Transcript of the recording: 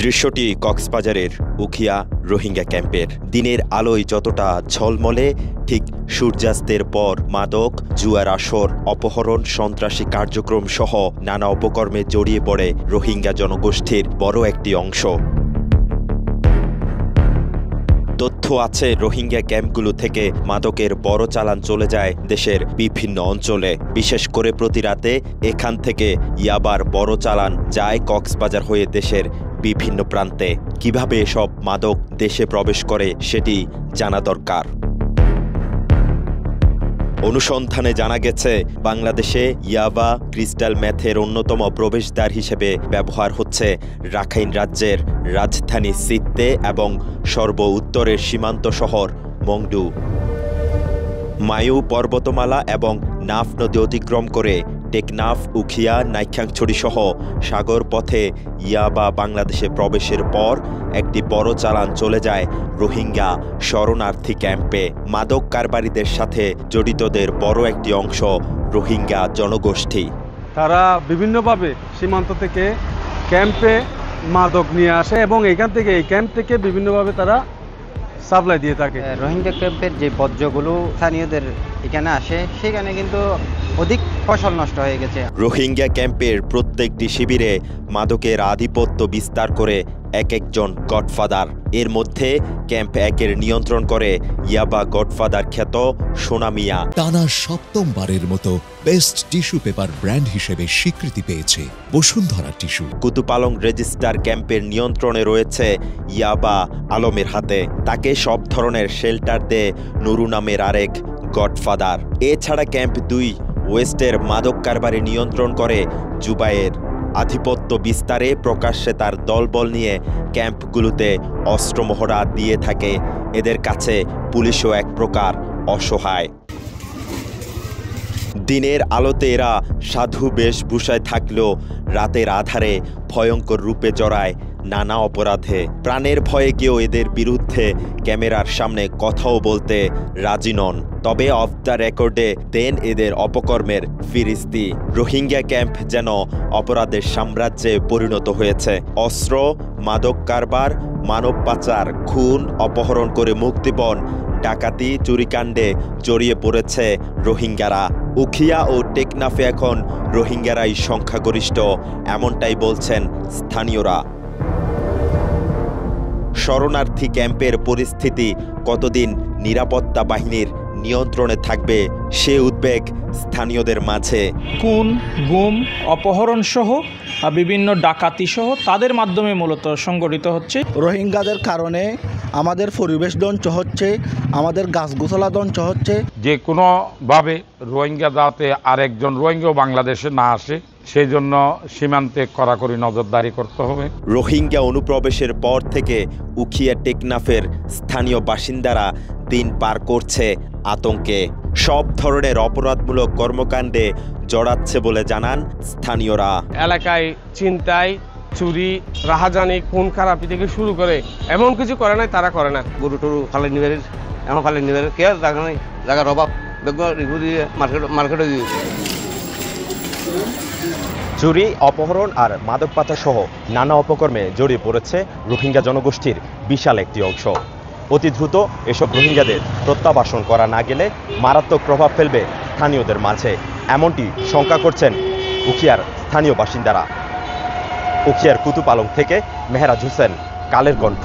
দৃশ্যটি কক্সবাজারের উখিয়া রোহিঙ্গা ক্যাম্পের। দিনের আলোয় যতটা ঝলমলে, ঠিক সূর্যাস্তের পর মাদক, জুয়ার আসর, অপহরণ, সন্ত্রাসী কার্যক্রম সহ নানা অপকর্মে জড়িয়ে পড়ে রোহিঙ্গা জনগোষ্ঠীর বড় একটি অংশ। তথ্য আছে, রোহিঙ্গা ক্যাম্পগুলো থেকে মাদকের বড় চালান চলে যায় দেশের বিভিন্ন অঞ্চলে। বিশেষ করে প্রতি রাতে এখান থেকে ইয়াবার বড় চালান যায় কক্সবাজার হয়ে দেশের বিভিন্ন প্রান্তে। কিভাবে এসব মাদক দেশে প্রবেশ করে সেটি জানা দরকার। অনুসন্ধানে জানা গেছে, বাংলাদেশে ইয়াবা ক্রিস্টাল ম্যাথের অন্যতম প্রবেশদ্বার হিসেবে ব্যবহার হচ্ছে রাখাইন রাজ্যের রাজধানী সিত্তে এবং সর্ব উত্তরের সীমান্ত শহর মংডু। মায়ু পর্বতমালা এবং নাফ নদী অতিক্রম করে টেকনাফ, উখিয়া, নাইক্ষ্যংছড়ি সহ সাগর পথে ইয়াবা বাংলাদেশে প্রবেশের পর একটি বড় চালান চলে যায় রোহিঙ্গা শরণার্থী ক্যাম্পে। মাদক কারবারিদের সাথে জড়িতদের বড় একটি অংশ রোহিঙ্গা জনগোষ্ঠী। তারা বিভিন্নভাবে সীমান্ত থেকে ক্যাম্পে মাদক নিয়ে আসে এবং এই ক্যাম্প থেকে বিভিন্নভাবে তারা সাপ্লাই দিয়ে থাকে। রোহিঙ্গা ক্যাম্পের যে বর্জ্যগুলো স্থানীয়দের এখানে আসে, সেখানে কিন্তু অধিক ফসল নষ্ট হয়ে গেছে। রোহিঙ্গা ক্যাম্পের প্রত্যেকটি শিবিরে মাদকের আধিপত্য বিস্তার করে এক একজন গডফাদার। এর মধ্যে ক্যাম্প একের নিয়ন্ত্রণ করে ইয়াবা গডফাদার খ্যাত সোনা মিয়া। টানা সপ্তমবারের মতো বেস্ট টিস্যু পেপার ব্র্যান্ড হিসেবে স্বীকৃতি পেয়েছে বসুন্ধরা টিস্যু। কুতুপালং রেজিস্টার ক্যাম্পের নিয়ন্ত্রণে রয়েছে ইয়াবা আলমের হাতে। তাকে সব ধরনের শেল্টার দেয় নুরু নামের আরেক গডফাদার। এছাড়া ক্যাম্প 2 ওয়েস্টের মাদক কারবারে নিয়ন্ত্রণ করে জুবায়ের। আধিপত্য বিস্তারে প্রকাশ্যে তার দলবল নিয়ে ক্যাম্পগুলোতে অস্ত্রমহড়া দিয়ে থাকে। এদের কাছে পুলিশও এক প্রকার অসহায়। দিনের আলোতে এরা সাধু বেশভূষায় থাকলেও রাতের আধারে ভয়ঙ্কর রূপে জড়ায় নানা অপরাধে। প্রাণের ভয়ে কেউ এদের বিরুদ্ধে ক্যামেরার সামনে কথাও বলতে রাজি নন। তবে অফ দ্য রেকর্ডে দেন এদের অপকর্মের ফিরিস্তি। রোহিঙ্গা ক্যাম্প যেন অপরাধের সাম্রাজ্যে পরিণত হয়েছে। অস্ত্র, মাদক কারবার, মানব পাচার, খুন, অপহরণ করে মুক্তিপণ, ডাকাতি, চুরিকাণ্ডে জড়িয়ে পড়েছে রোহিঙ্গারা। উখিয়া ও টেকনাফে এখন রোহিঙ্গারাই সংখ্যাগরিষ্ঠ, এমনটাই বলছেন স্থানীয়রা। শরণার্থী ক্যাম্পের পরিস্থিতি কতদিন নিরাপত্তা বাহিনীর নিয়ন্ত্রণে থাকবে সে উদ্বেগ স্থানীয়দের মাঝে। খুন, গুম, অপহরণ সহ বিভিন্ন ডাকাতি সহ তাদের মাধ্যমে মূলত সংগঠিত হচ্ছে। রোহিঙ্গাদের কারণে আমাদের পরিবেশ ধ্বংস হচ্ছে, আমাদের গাছগুছলা ধ্বংস হচ্ছে। যে কোনোভাবে রোহিঙ্গা যাতে আরেকজন রোহিঙ্গাও বাংলাদেশে না আসে, সেই জন্য সীমান্তে কড়াকড়ি নজরদারি করতে হবে। রোহিঙ্গা অনুপ্রবেশের পর থেকে উখিয়া টেকনাফের স্থানীয় বাসিন্দারা দিন পার করছে আতঙ্কে। সব ধরনের অপরাধমূলক কর্মকাণ্ডে জড়াচ্ছে বলে জানান স্থানীয়রা। এলাকায় ছিনতাই, চুরি, রাহাজানি, খুন খারাপি থেকে শুরু করে এমন কিছু করে নাই তারা করে না। গরু টরু ফালে নিবে, এমন ফালে নিবে, কে জায়গা নেই, জায়গার অভাব দেখবো দিয়ে মার্কেটে দিয়ে। চুরি, অপহরণ আর মাদক পাচার সহ নানা অপকর্মে জড়িয়ে পড়েছে রোহিঙ্গা জনগোষ্ঠীর বিশাল একটি অংশ। অতি দ্রুত এসব রোহিঙ্গাদের প্রত্যাবাসন করা না গেলে মারাত্মক প্রভাব ফেলবে স্থানীয়দের মাঝে, এমনটি শঙ্কা করছেন উখিয়ার স্থানীয় বাসিন্দারা। উখিয়ার কুতুপালং থেকে মেহরাজ হোসেন, কালের কণ্ঠ।